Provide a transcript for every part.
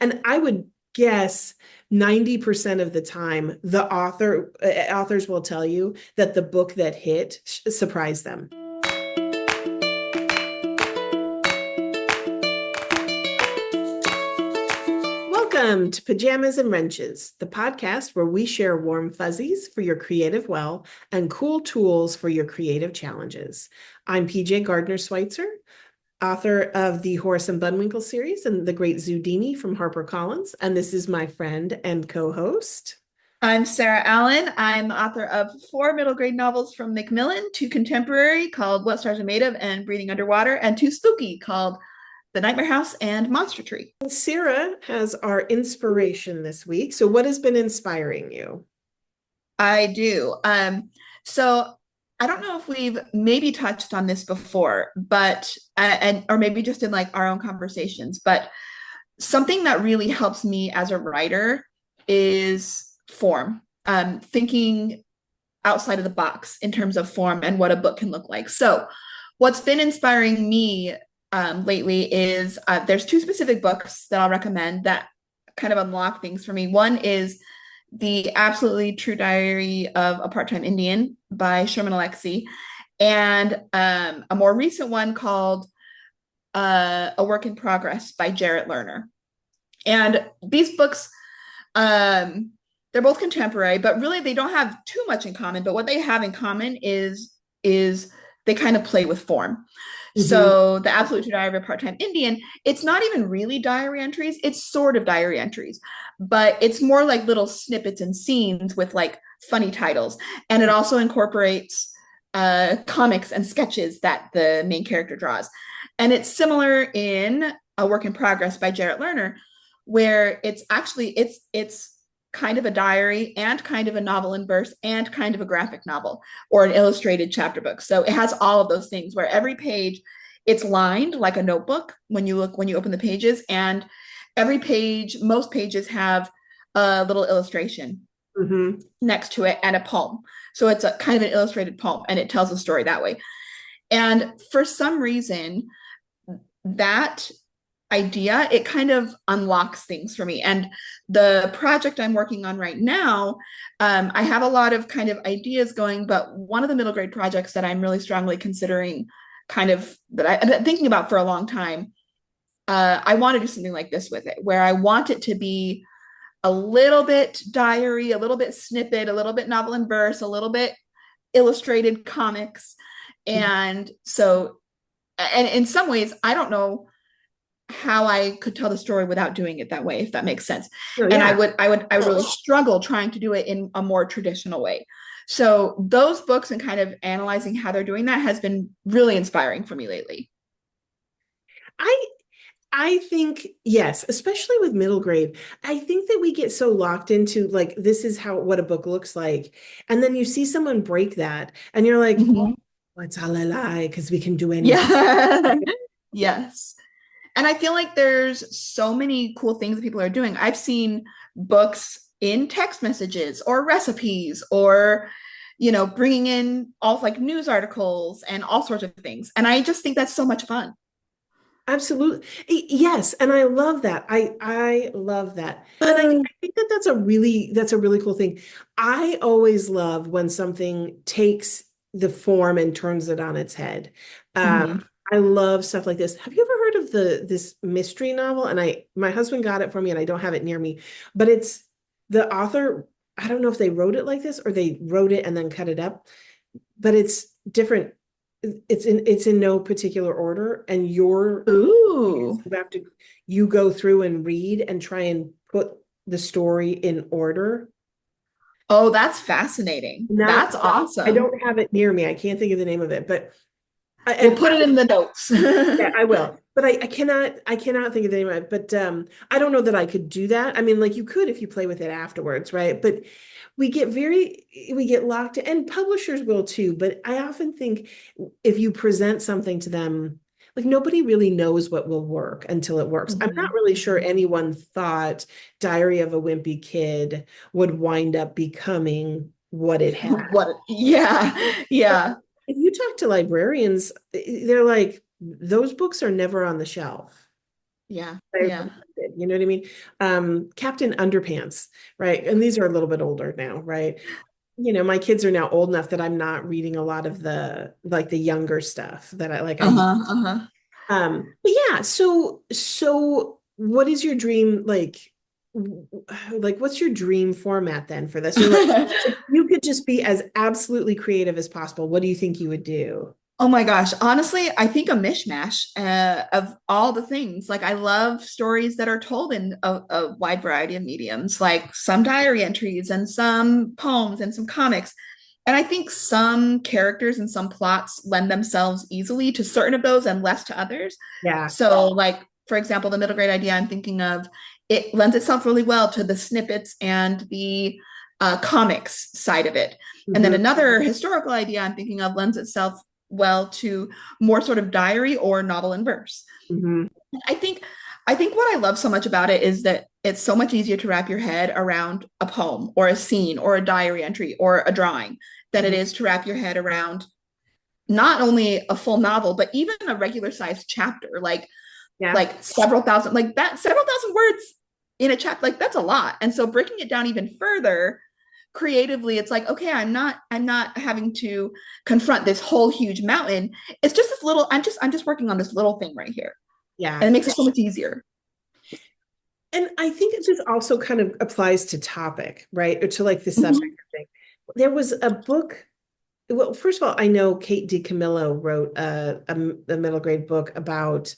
And I would guess 90% of the time, the authors will tell you that the book that hit surprised them. Welcome to Pajamas and Wrenches, the podcast where we share warm fuzzies for your creative well and cool tools for your creative challenges. I'm PJ Gardner-Schweitzer, author of the Horace and Bullwinkle series and The Great Zudini from HarperCollins, and this is my friend and co-host. I'm Sarah Allen. I'm the author of 4 middle grade novels from Macmillan, 2 contemporary called What Stars Are Made Of and Breathing Underwater, and 2 spooky called The Nightmare House and Monster Tree. Sarah has our inspiration this week. So what has been inspiring you? I do. So I don't know if we've maybe touched on this before, but or maybe just in like our own conversations, but something that really helps me as a writer is form, thinking outside of the box in terms of form and what a book can look like. So what's been inspiring me lately is there's 2 specific books that I'll recommend that kind of unlock things for me. One is The Absolutely True Diary of a Part-Time Indian by Sherman Alexie, and a more recent one called A Work in Progress by Jarrett Lerner. And these books, they're both contemporary, but really they don't have too much in common. But what they have in common is they kind of play with form. Mm-hmm. So The Absolute True Diary of a Part-Time Indian, it's not even really diary entries. It's sort of diary entries, but it's more like little snippets and scenes with like funny titles. And it also incorporates comics and sketches that the main character draws. And it's similar in A Work in Progress by Jarrett Lerner, where it's actually, it's kind of a diary and kind of a novel in verse and kind of a graphic novel or an illustrated chapter book. So it has all of those things where every page, it's lined like a notebook when you open the pages, and every page, most pages have a little illustration next to it and a poem. So it's a kind of an illustrated poem, and it tells a story that way. And for some reason, that idea, it kind of unlocks things for me. And the project I'm working on right now, I have a lot of kind of ideas going, but one of the middle grade projects that I'm really strongly considering, kind of that I've been thinking about for a long time, I want to do something like this with it, where I want it to be a little bit diary, a little bit snippet, a little bit novel in verse, a little bit illustrated comics. And so, and in some ways, I don't know how I could tell the story without doing it that way, if that makes sense. Oh, yeah. And I would really struggle trying to do it in a more traditional way. So those books and kind of analyzing how they're doing that has been really inspiring for me lately. I think, yes, especially with middle grade, I think that we get so locked into like, this is what a book looks like. And then you see someone break that and you're like, oh, it's all a lie because we can do anything. Yeah. Yes. And I feel like there's so many cool things that people are doing. I've seen books in text messages or recipes or, bringing in all like news articles and all sorts of things. And I just think that's so much fun. Absolutely. Yes. And I love that. I love that. And I think that that's a really cool thing. I always love when something takes the form and turns it on its head. I love stuff like this. Have you ever heard of this mystery novel? And my husband got it for me and I don't have it near me, but it's the author. I don't know if they wrote it like this or they wrote it and then cut it up, but it's different. It's in no particular order, and you go through and read and try and put the story in order. Oh, that's fascinating. That's awesome. I don't have it near me. I can't think of the name of it, but we'll put it in the notes. Yeah, I will. But I cannot think of the name of it. But I don't know that I could do that. I mean, like you could if you play with it afterwards, right? But we get locked in, and publishers will too. But I often think if you present something to them, like nobody really knows what will work until it works. I'm not really sure anyone thought Diary of a Wimpy Kid would wind up becoming what it had. Yeah. If you talk to librarians, they're like, those books are never on the shelf. Yeah. I Yeah. recommended, you know what I mean? Captain Underpants, right? And these are a little bit older now, right? You know, my kids are now old enough that I'm not reading a lot of the like the younger stuff that I like. I Uh-huh. Uh-huh. but yeah, so what is your dream like what's your dream format then for this? Or like if you could just be as absolutely creative as possible, what do you think you would do? Oh my gosh. Honestly, I think a mishmash of all the things. Like, I love stories that are told in a wide variety of mediums, like some diary entries and some poems and some comics. And I think some characters and some plots lend themselves easily to certain of those and less to others. Yeah. So, like, for example, the middle grade idea I'm thinking of, it lends itself really well to the snippets and the comics side of it. And then Hmm. another historical idea I'm thinking of lends itself well to more sort of diary or novel in verse. Hmm. I think I think what I love so much about it is that it's so much easier to wrap your head around a poem or a scene or a diary entry or a drawing than it Hmm. is to wrap your head around not only a full novel but even a regular sized chapter, Yeah. several thousand, like that, several thousand words in a chapter, like that's a lot. And so breaking it down even further creatively, it's like, okay, I'm not having to confront this whole huge mountain. It's just this little, I'm just working on this little thing right here, and Yeah. it makes it so much easier. And I think it just also kind of applies to topic, right? Or to like the subject Mhm. thing. There was a book. Well, first of all, I know Kate DiCamillo wrote a middle grade book about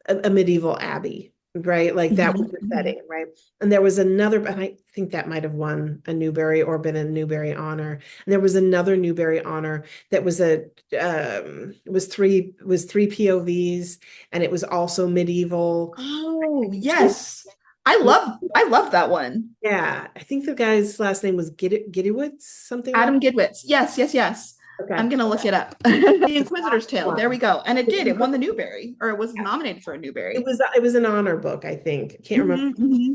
a medieval abbey, right? Like that was Mhm. the Mhm. setting, right? And there was another, and I think that might have won a Newbery or been a Newbery honor. And there was another Newbery honor that was was three POVs, and it was also medieval. Oh yes, I love that one. Yeah, I think the guy's last name was Giddewitz, something like Adam Gidwitz. Yes, yes, yes. that. Okay. I'm gonna look it up. The Inquisitor's Tale. There we One. go. And it did. It won the Newbery, or it was nominated for a It Newbery. was it was an honor book, I think. Can't remember Mhm. Mhm.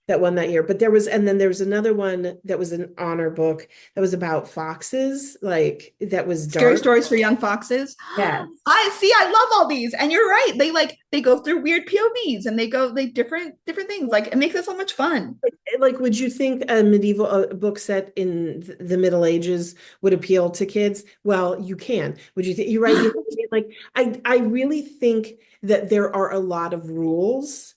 that won that year. But there was, and then there was another one that was an honor book that was about foxes, like that was Scary dark. stories for young foxes. Yes. I see. I love all these, and you're right. They go through weird POVs, and they different things. Like, it makes it so much fun. Like, would you think a medieval book set in the Middle Ages would appeal to kids? Well, you can. Would you think you're right? You know what I mean? Like, I really think that there are a lot of rules.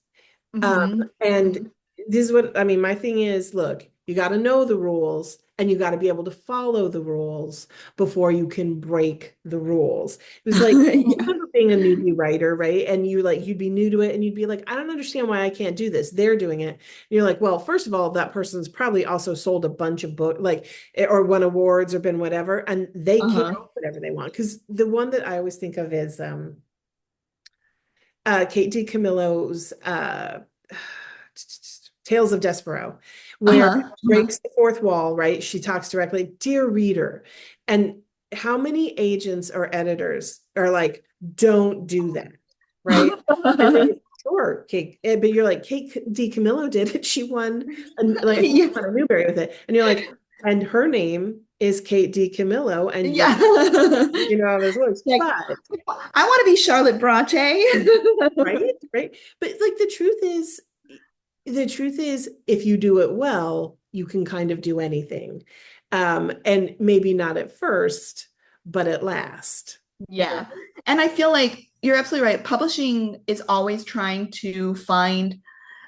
Mhm. And Mhm. this is what I mean. My thing is, look, you got to know the rules and you got to be able to follow the rules before you can break the rules. It was like Yeah. being a newbie writer, right? And you'd be new to it and you'd be like, I don't understand why I can't do this. They're doing it. And you're like, well, first of all, that person's probably also sold a bunch of books, like or won awards or been whatever, and they can do Uh-huh. whatever they want. Because the one that I always think of is Kate DiCamillo's Tales of Despero, where Uh-huh. Uh-huh. breaks the fourth wall, right? She talks directly, dear reader. And how many agents or editors are like, don't do that, right? And then sure, Kate, but you're like, Kate DiCamillo did it. She won, like, she Yeah. won a Newbery with it. And you're like, and her name is Kate DiCamillo, and Yeah. you know how this works. Like, But I want to be Charlotte Bronte. right, right. But like the truth is, if you do it well, you can kind of do anything. And maybe not at first, but at last. Yeah. And I feel like you're absolutely right. Publishing is always trying to find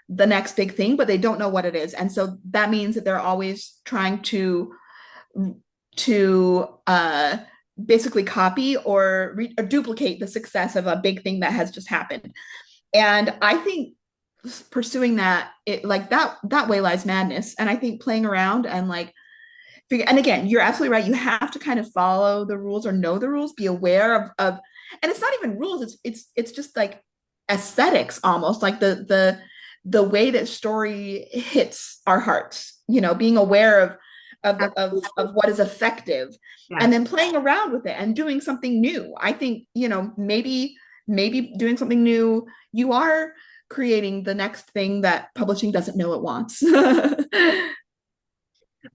the next big thing, but they don't know what it is. And so that means that they're always trying to basically copy or duplicate the success of a big thing that has just happened. And I think pursuing that, it like that way lies madness. And I think playing around and like figure, and again, you're absolutely right. You have to kind of follow the rules or know the rules, be aware of and it's not even rules, it's just like aesthetics, almost like the way that story hits our hearts, being aware of what is effective, and Yes. then playing around with it and doing something new. I think, maybe doing something new, you are creating the next thing that publishing doesn't know it wants.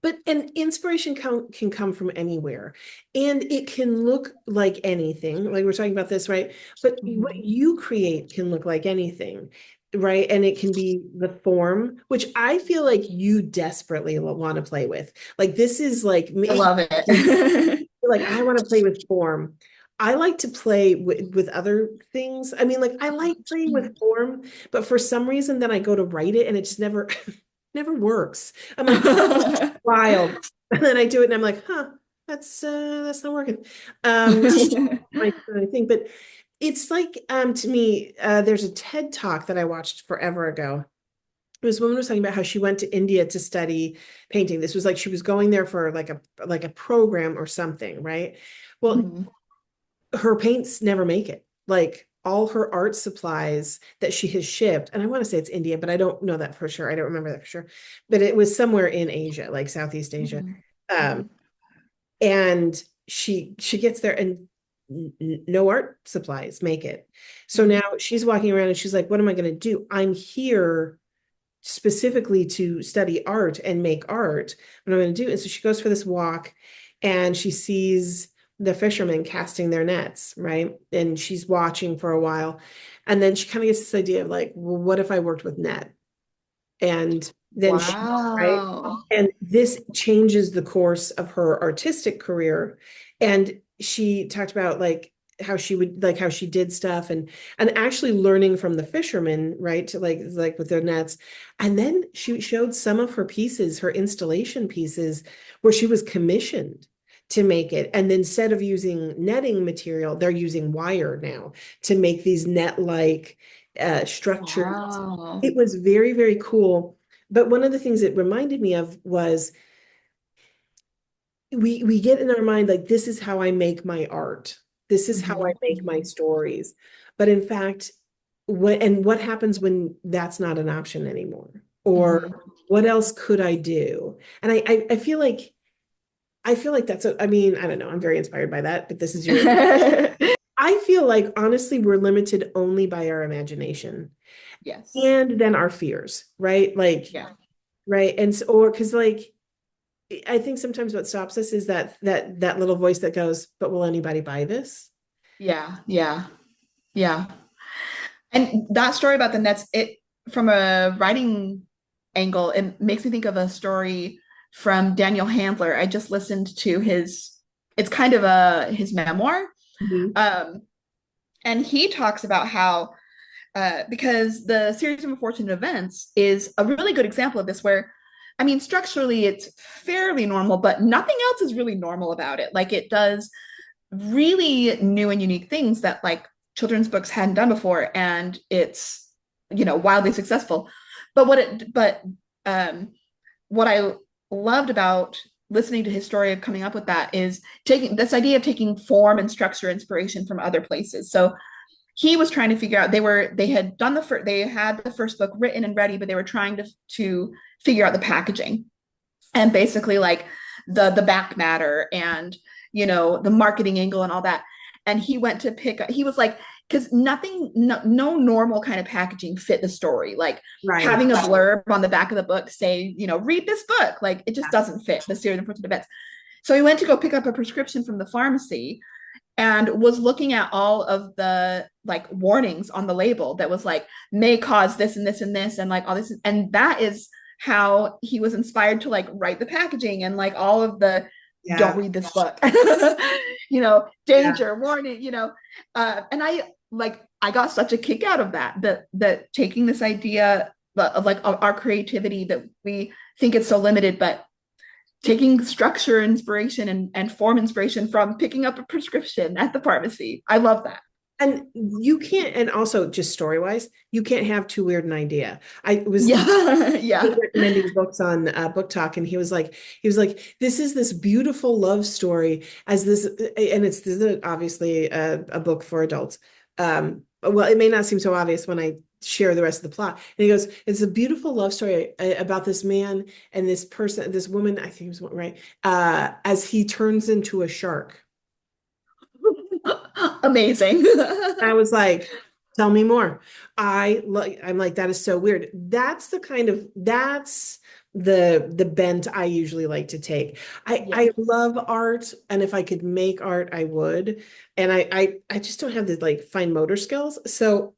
But an inspiration can come from anywhere, and it can look like anything. Like we're talking about this, right? But what Mhm. you create can look like anything, right? And it can be the form, which I feel like you desperately want to play with. Like this is like I me, love it. like I want to play with form. I like to play with other things. I mean, like I like playing with form, but for some reason, then I go to write it and it just never, never works. I'm like, wild. And then I do it and I'm like, huh, that's not working. Um I think, but it's like to me, there's a TED talk that I watched forever ago. This woman was talking about how she went to India to study painting. This was like she was going there for like a program or something, right? Well, Mhm. her paints never make it. Like all her art supplies that she has shipped, and I want to say it's India, but I don't know that for sure. I don't remember that for sure. But it was somewhere in Asia, like Southeast Asia. Mhm. Um, Mhm. and she gets there and no art supplies make it. So Mhm. now she's walking around and she's like, what am I going to do? I'm here specifically to study art and make art. What I'm going to do. And so she goes for this walk and she sees the fishermen casting their nets, right? And she's watching for a while. And then she kind of gets this idea of like, well, what if I worked with net? And then she, right? Wow. And this changes the course of her artistic career. And she talked about like how she would like how she did stuff and actually learning from the fishermen, right? To like with their nets. And then she showed some of her pieces, her installation pieces, where she was commissioned to make it. And then instead of using netting material, they're using wire now to make these net-like structures. Wow. It was very, very cool. But one of the things it reminded me of was we get in our mind like this is how I make my art. This is how I Mhm. make my Mhm. stories. But in fact, what happens when that's not an option anymore? Mhm. Or what else could I do? And I feel like that's I mean, I don't know, I'm very inspired by that, but this is your I feel like honestly we're limited only by our imagination Yes. and then our fears, right? Like Yeah. right. And so, or because like I think sometimes what stops us is that little voice that goes, but will anybody buy this? Yeah. Yeah. Yeah. And that story about the nets, it from a writing angle, it makes me think of a story from Daniel Handler. I just listened to it's kind of a his memoir. Mhm. Um, and he talks about how because the series of unfortunate events is a really good example of this, where, I mean, structurally it's fairly normal, but nothing else is really normal about it. Like it does really new and unique things that like children's books hadn't done before, and it's wildly successful. But um, what I loved about listening to his story of coming up with that is taking this idea of taking form and structure inspiration from other places. So he was trying to figure out they had done they had the first book written and ready, but they were trying to figure out the packaging and basically like the back matter and the marketing angle and all that. And he went to pick up, he was like, because no normal kind of packaging fit the story, like Right. having a blurb on the back of the book say, read this book, like it just doesn't fit the series of important events. So he went to go pick up a prescription from the pharmacy and was looking at all of the like warnings on the label that was like may cause this and this and this and like all this, and that is how he was inspired to like write the packaging and like all of the don't Yeah. read this book, Yeah. danger warning, and I got such a kick out of that taking this idea of like our creativity that we think it's so limited, but taking structure inspiration and form inspiration from picking up a prescription at the pharmacy. I love that. And you can't, and also just story wise, you can't have too weird an idea. I was Yeah. Yeah. recommending books on Book Talk, and he was like, this is this beautiful love story as this, and this is obviously a book for adults. Well, it may not seem so obvious when I share the rest of the plot. And he goes, it's a beautiful love story about this man and this person, this woman, I think it was right, as he turns into a shark. Amazing. I was like, Tell me more. I'm like, that is so weird. That's the bent I usually like to take. I Yes. love art, and if I could make art, I would. And I just don't have the like fine motor skills. So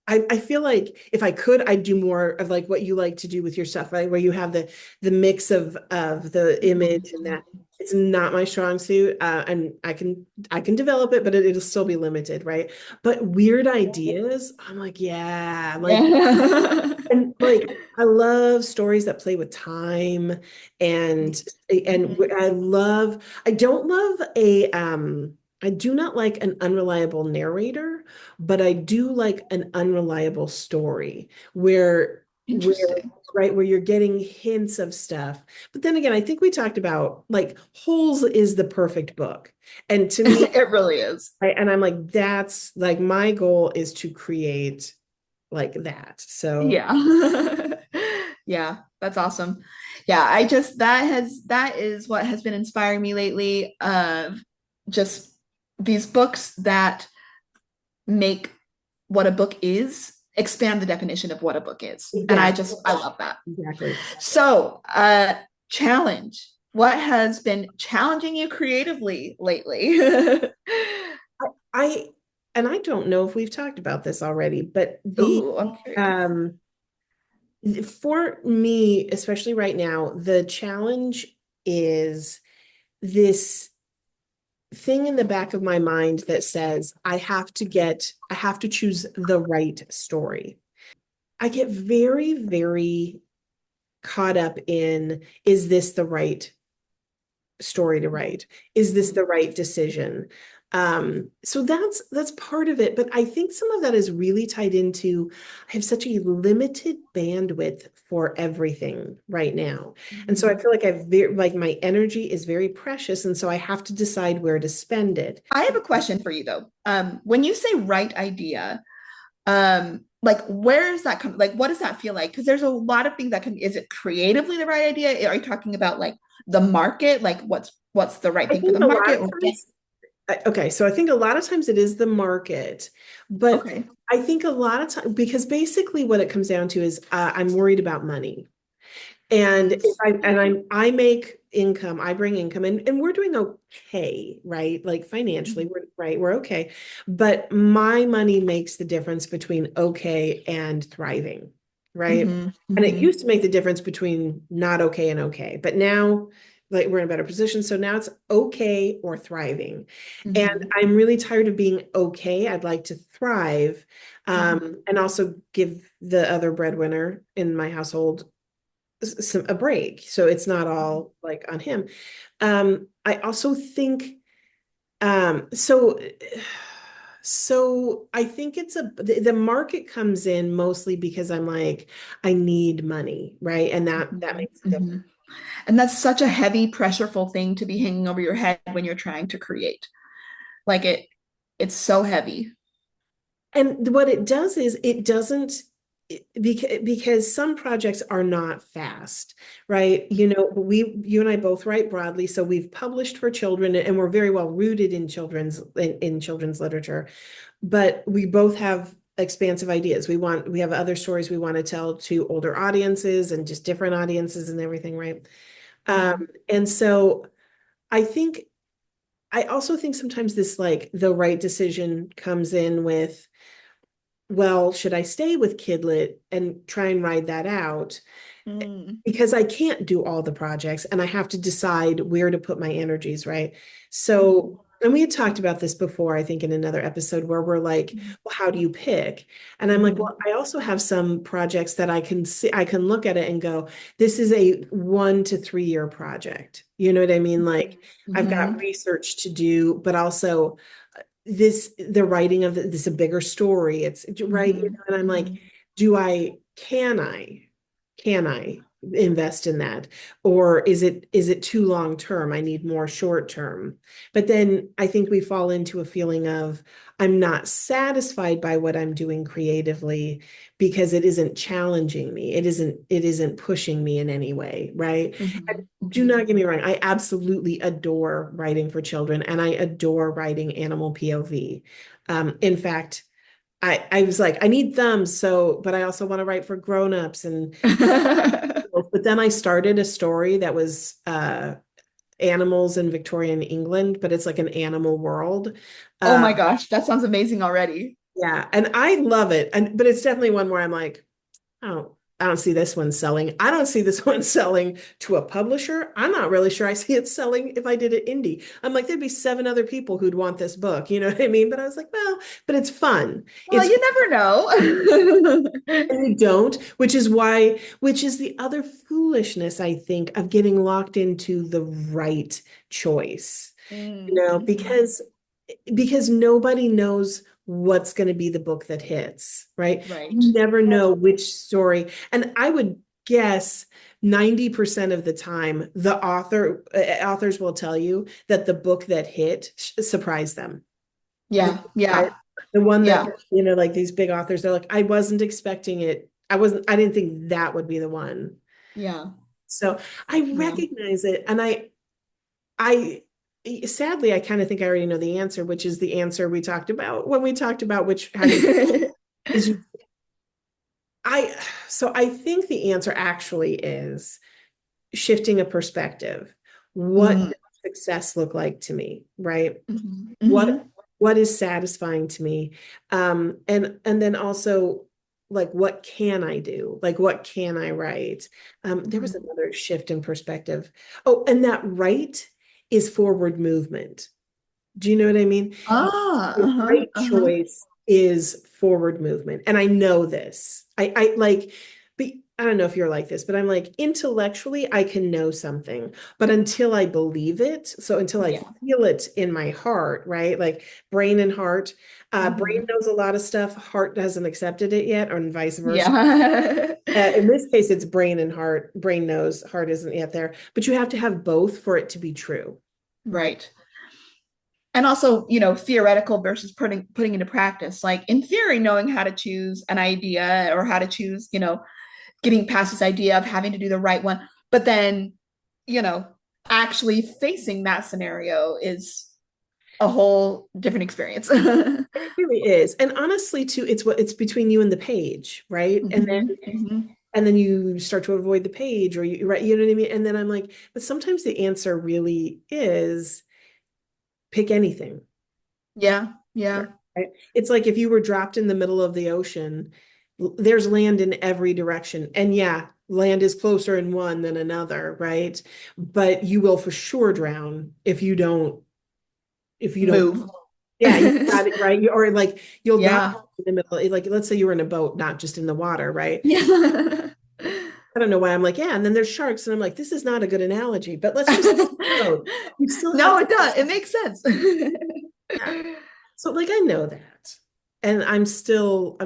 I feel like if I could, I'd do more of like what you like to do with your stuff, right? Where you have the mix of the image and that. It's not my strong suit, and I can develop it, but it'll still be limited, right? But weird ideas, I'm like, yeah, like, Yeah. and like I love stories that play with time, and Mhm. I don't love I do not like an unreliable narrator, but I do like an unreliable story where Interesting. right where you're getting hints of stuff. But then again, I think we talked about like Holes is the perfect book. And to me, It really is. and I'm like, that's like my goal is to create like that. So Yeah. Yeah, that's awesome. Yeah, I just that is what has been inspiring me lately of just these books that make what a book is, expand the definition of what a book is. And exactly, I love that. exactly. So, challenge. What has been challenging you creatively lately? I and I don't know if we've talked about this already, but the Ooh, I'm curious. um for me, especially right now, the challenge is this thing in the back of my mind that says I have to choose the right story. I get very, very caught up in, is this the right story to write? Is this the right decision? So that's part of it, but I think some of that is really tied into I have such a limited bandwidth for everything right now. And so I Mhm. feel like like my energy is very precious, and so I have to decide where to spend it. I have a question for you though. When you say right idea, like where is that come? Like, what does that feel like? Because there's a lot of things that can. Is it creatively the right idea? Are you talking about like the market? Like, what's the right I thing for think the a lot market? of Or times okay, so I think a lot of times it is the market, but okay. I think a lot of times because basically what it comes down to is I'm worried about money. And if I make income, I bring income, and we're doing okay, right? Like financially, we're okay. But my money makes the difference between okay and thriving, right? Mm-hmm. And it Mm-hmm. used to make the difference between not okay and okay. But now, like we're in a better position. So now it's okay or thriving. And Mm-hmm. I'm really tired of being okay. I'd like to thrive, Mm-hmm. and also give the other breadwinner in my household a break, so it's not all like on him. I also think so so I think the market comes in mostly because I'm like I need money, right? And that Mm-hmm. makes a difference. Mm-hmm. And that's such a heavy, pressureful thing to be hanging over your head when you're trying to create. Like it's so heavy. And what it does is it doesn't because some projects are not fast, right? You and I both write broadly, so we've published for children and we're very well rooted in children's literature, but we both have expansive ideas. We have other stories we want to tell to older audiences and just different audiences and everything, right? Mm-hmm. And so I think I also think sometimes this like the right decision comes in with, well, should I stay with Kidlit and try and ride that out? Mm-hmm. Because I can't do all the projects and I have to decide where to put my energies, right? Mm-hmm. So, and we had talked about this before, I think in another episode where we're like, well, how do you pick? And I'm like, Mm-hmm. well, I also have some projects that I can look at it and go, this is a 1 to 3 year project. You know what I mean? Like I've got Mm-hmm. research to do, but also the writing of this a bigger story. It's right. Mm-hmm. And I'm like, Mm-hmm. can I invest in that? Or is it too long term? I need more short term. But then I think we fall into a feeling of I'm not satisfied by what I'm doing creatively because it isn't challenging me. It isn't pushing me in any way, right? And do Mm-hmm. not get me wrong, I absolutely adore writing for children and I adore writing animal POV. In fact, I was like, I need thumbs, so, but I also want to write for grown-ups and but then I started a story that was animals in Victorian England, but it's like an animal world. Oh Uh, my gosh, that sounds amazing already. yeah, and I love it. And but it's definitely one where I'm like, I don't see this one selling. I don't see this one selling to a publisher. I'm not really sure I see it selling if I did it indie. I'm like, there'd be seven other people who'd want this book. You know what I mean? But I was like, well, but it's fun. Well, It's you never know. and you don't, which is why, which is the other foolishness, I think, of getting locked into the right choice. You know, Mhm. because nobody knows what's going to be the book that hits, right? Right. You never know which story. And I would guess 90% of the time, the authors will tell you that the book that hit surprised them. Yeah, Right? yeah, The one that, yeah, like these big authors, they're like, I wasn't expecting it. I didn't think that would be the one. yeah, So I yeah. recognize it. And I sadly, I kind of think I already know the answer, which is the answer we talked about when we talked about which how you is you I so I think the answer actually is shifting a perspective. What Mm, does success look like to me, right? mhm, What mhm, what is satisfying to me? And then also like what can I do? Like what can I write? There was mhm. another shift in perspective. Oh, and that right is forward movement. Do you know what I mean? Ah, The uh-huh, right uh-huh. choice is forward movement. And I know this. I like, but I don't know if you're like this, but I'm like, intellectually, I can know something, but until I believe it, so until I Yeah. feel it in my heart, right? Like brain and heart, brain Mhm. knows a lot of stuff, heart hasn't accepted it yet, or vice versa. Yeah. In this case, it's brain and heart. Brain knows, heart isn't yet there, but you have to have both for it to be true. Right. And also, theoretical versus putting into practice. Like in theory, knowing how to choose an idea or how to choose, getting past this idea of having to do the right one, but then, you know, actually facing that scenario is a whole different experience. It really is. And honestly, too, it's between you and the page, right? Mhm, mhm. And then you start to avoid the page or you right, you know what I mean? And then I'm like, but sometimes the answer really is pick anything. Yeah, yeah. Right? It's like if you were dropped in the middle of the ocean, there's land in every direction. And yeah, land is closer in one than another, right? But you will for sure drown if you don't Move. yeah, you got it right. Or like you'll die Yeah. in the middle. Like let's say you were in a boat, not just in the water, right? Yeah. I don't know why I'm like, yeah, and then there's sharks, and I'm like, this is not a good analogy, but let's just boat. You still have No, to, it does. It makes sense. yeah. So like I know that. And I'm still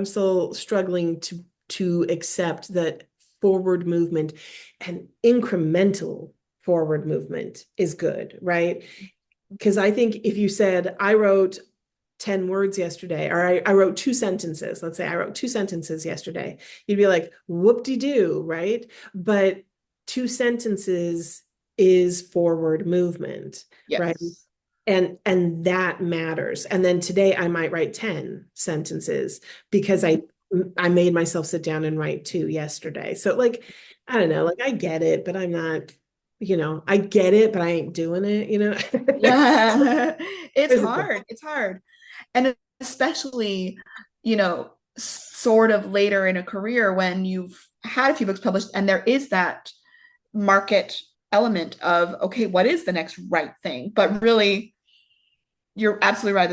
struggling to accept that forward movement and incremental forward movement is good, right? Because I think if you said, I wrote 10 words yesterday, or I wrote two sentences, let's say I wrote two sentences yesterday, you'd be like, whoop-de-doo, right? But two sentences is forward movement, right? Yes. And that matters. And then today I might write 10 sentences because I made myself sit down and write two yesterday. So like, I don't know, like I get it, but I'm not, I get it, but I ain't doing it. Yeah. It's There's a difference. hard. It's hard. And especially, sort of later in a career when you've had a few books published and there is that market element of, okay, what is the next right thing? But really, you're absolutely right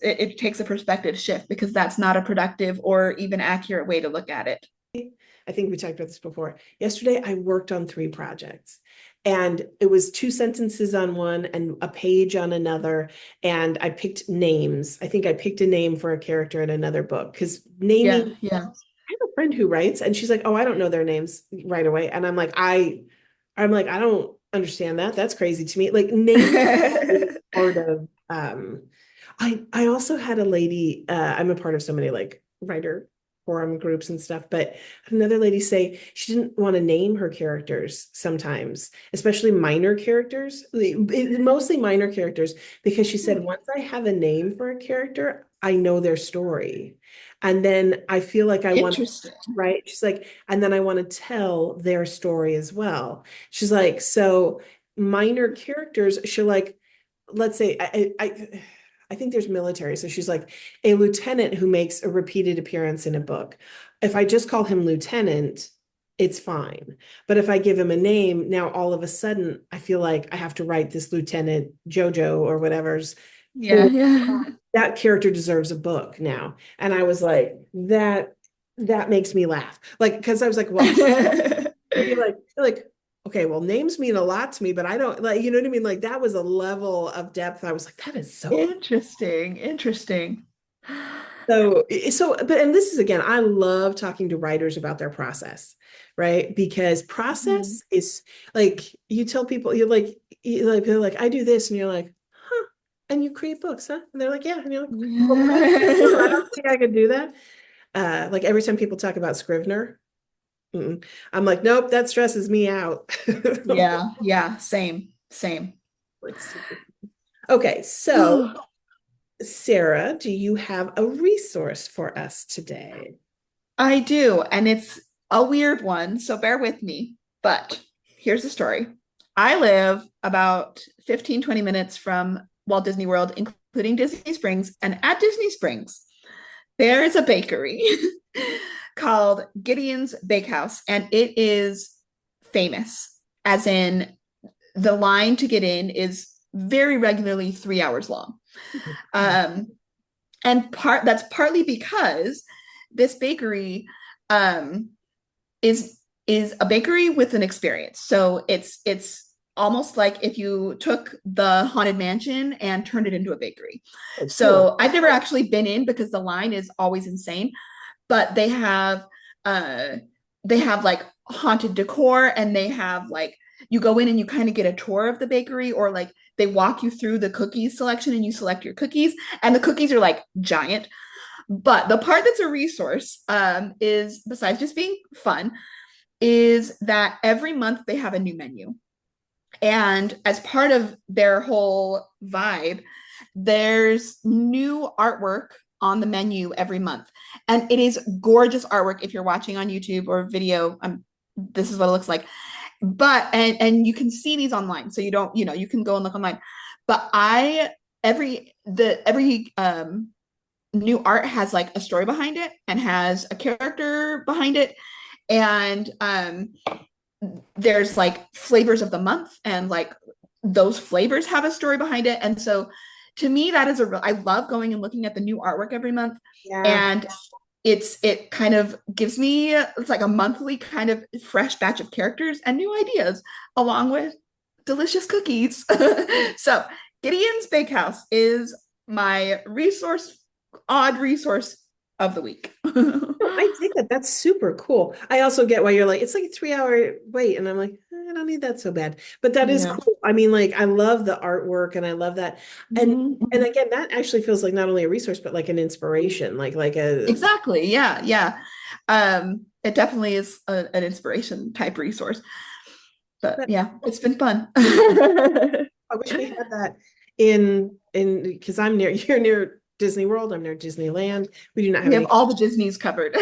it takes a perspective shift because that's not a productive or even accurate way to look at it. I think we talked about this before. Yesterday, I worked on three projects, and it was two sentences on one and a page on another. And I picked names. I think I picked a name for a character in another book because naming. Yeah, yeah. I have a friend who writes, and she's like, "Oh, I don't know their names right away," and I'm like, I don't understand that. That's crazy to me. Like naming is part of. I also had a lady. I'm a part of so many like writer forum groups and stuff, but another lady say she didn't want to name her characters sometimes, especially minor characters, mostly minor characters, because she said once I have a name for a character, I know their story. And then I feel like I want, Interesting. right? She's like, and then I want to tell their story as well. She's like, so minor characters, she'll like, let's say I think there's military. So she's like a lieutenant who makes a repeated appearance in a book. If I just call him lieutenant, it's fine. But if I give him a name, now all of a sudden I feel like I have to write this Lieutenant Jojo or whatever's Yeah, whole yeah. that character deserves a book now. And I was like, that makes me laugh. Like, because I was like, well, you're like, okay, well, names mean a lot to me, but I don't like, you know what I mean? Like that was a level of depth. I was like, that is so cool. Interesting. Interesting. But and this is again, I love talking to writers about their process, right? Because Mhm. process is like you tell people they're like, I do this, and you're like, huh, and you create books, huh? And they're like, yeah, and you're like, well, I Yeah. don't think I could do that. Like every time people talk about Scrivener, I'm like, nope, that stresses me out. Yeah, yeah, same, same. Like super. Okay, so Sarah, do you have a resource for us today? I do, and it's a weird one, so bear with me. But here's the story. I live about 15, 20 minutes from Walt Disney World, including Disney Springs, and at Disney Springs, there is a bakery called Gideon's Bakehouse, and it is famous, as in the line to get in is very regularly 3 hours long. Um, and that's partly because this bakery um, is a bakery with an experience. So it's almost like if you took the Haunted Mansion and turned it into a bakery. Oh, cool. So I've never actually been in because the line is always insane, but uh they have like haunted decor, and they have like you go in and you kind of get a tour of the bakery, or like they walk you through the cookies selection and you select your cookies, and the cookies are like giant. But the part that's a resource is, besides just being fun, is that every month they have a new menu. And as part of their whole vibe, there's new artwork on the menu every month. And it is gorgeous artwork if you're watching on YouTube or video. This is what it looks like. But and you can see these online. So you don't, you can go and look online. But I every new art has like a story behind it and has a character behind it. And there's like flavors of the month, and like those flavors have a story behind it. And so to me, that is a real, I love going and looking at the new artwork every month. Yeah. And it kind of gives me, it's like a monthly kind of fresh batch of characters and new ideas, along with delicious cookies. So Gideon's Bakehouse is my odd resource of the week. No, I dig that. That's super cool. I also get why you're like, it's like a 3 hour wait. And I'm like, I don't need that so bad. But that is Yeah. cool. I mean, like, I love the artwork and I love that. And Mhm. again, that actually feels like not only a resource, but like an inspiration, like a Exactly. Yeah. Yeah. It definitely is an inspiration type resource. But but yeah, it's been fun. I wish we had that in because I'm near you're near Disney World, I'm near Disneyland. We do not have We have any. all the Disneys covered.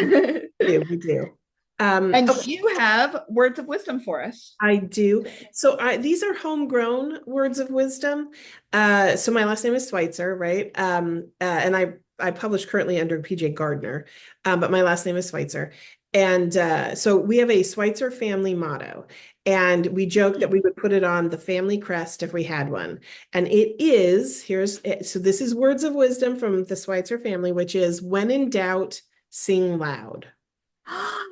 We do. And Okay, you have words of wisdom for us. I do. So these are homegrown words of wisdom. So my last name is Schweitzer, right? And I publish currently under PJ Gardner, but my last name is Schweitzer. And so we have a Schweitzer family motto, and we joke that we would put it on the family crest if we had one. And it is so this is words of wisdom from the Schweitzer family, which is when in doubt, sing loud. I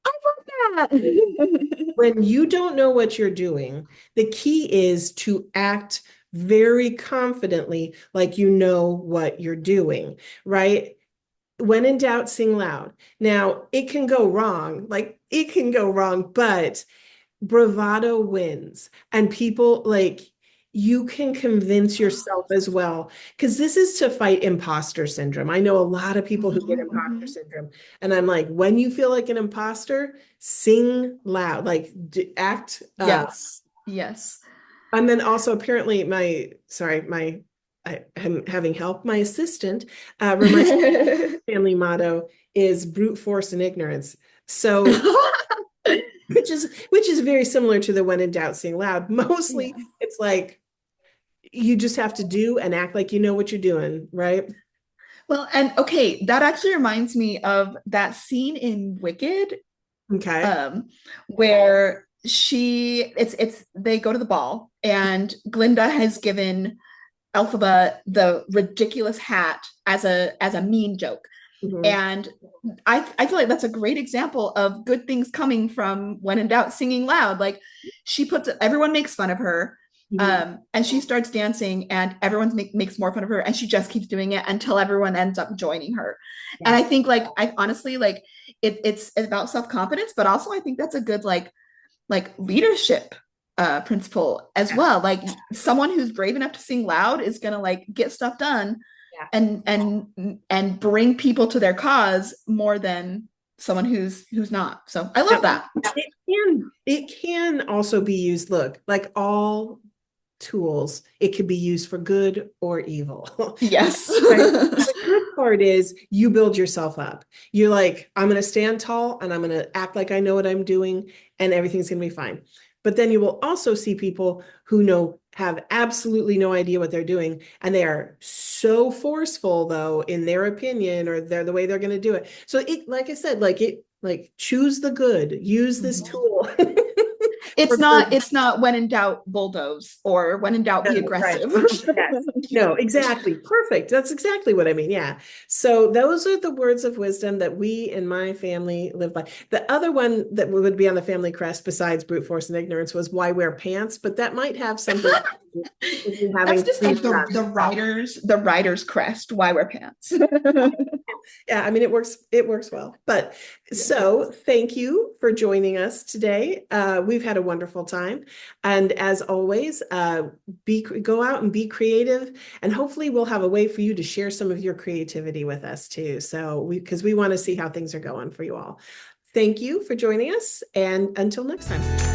love that. When you don't know what you're doing, the key is to act very confidently, like you know what you're doing, right? When in doubt, sing loud. Now, it can go wrong, but bravado wins. And people like you can convince yourself as well, because this is to fight imposter syndrome. I know a lot of people who get Mhm, imposter mhm. syndrome, and I'm like, when you feel like an imposter, sing loud, like act. Yes. Yes. And then also apparently my I'm having help. My assistant reminds me the family motto is brute force and ignorance. So which is very similar to the when in doubt, sing loud. Mostly Yeah. it's like you just have to do and act like you know what you're doing, right? Well, and okay, that actually reminds me of that scene in Wicked, Okay. um, where it's they go to the ball and Glinda has given Elphaba the ridiculous hat as a mean joke. Mhm. And I feel like that's a great example of good things coming from when in doubt, singing loud. Like she puts everyone makes fun of her, Mhm. and she starts dancing, and everyone makes more fun of her, and she just keeps doing it until everyone ends up joining her. And I Yes. think like I honestly like it's about self confidence, but also I think that's a good like leadership principle as Yes. well. Like someone who's brave enough to sing loud is gonna like get stuff done Yeah. and bring people to their cause more than someone who's not. So I love Now, that. it can also be used, look, like all tools, it can be used for good or evil. Yes. Right? The good part is you build yourself up. You're like, I'm going to stand tall and I'm going to act like I know what I'm doing and everything's going to be fine. But then you will also see people who have absolutely no idea what they're doing. And they are so forceful, though, in their opinion or the way they're going to do it. So like I said, like choose the good, use this tool. it's For not good. it's not when in doubt bulldoze or when in doubt be No, right. aggressive. Yes. No, exactly. Perfect. That's exactly what I mean. Yeah. So those are the words of wisdom that we in my family live by. The other one that would be on the family crest besides brute force and ignorance was why wear pants, but that might have something to do with me That's having just three like sons. the writer's crest. Why wear pants? Yeah, I mean it works well. But Yes. so thank you for joining us today. We've had a wonderful time. And as always, go out and be creative. And hopefully we'll have a way for you to share some of your creativity with us too. So because we want to see how things are going for you all. Thank you for joining us. And until next time.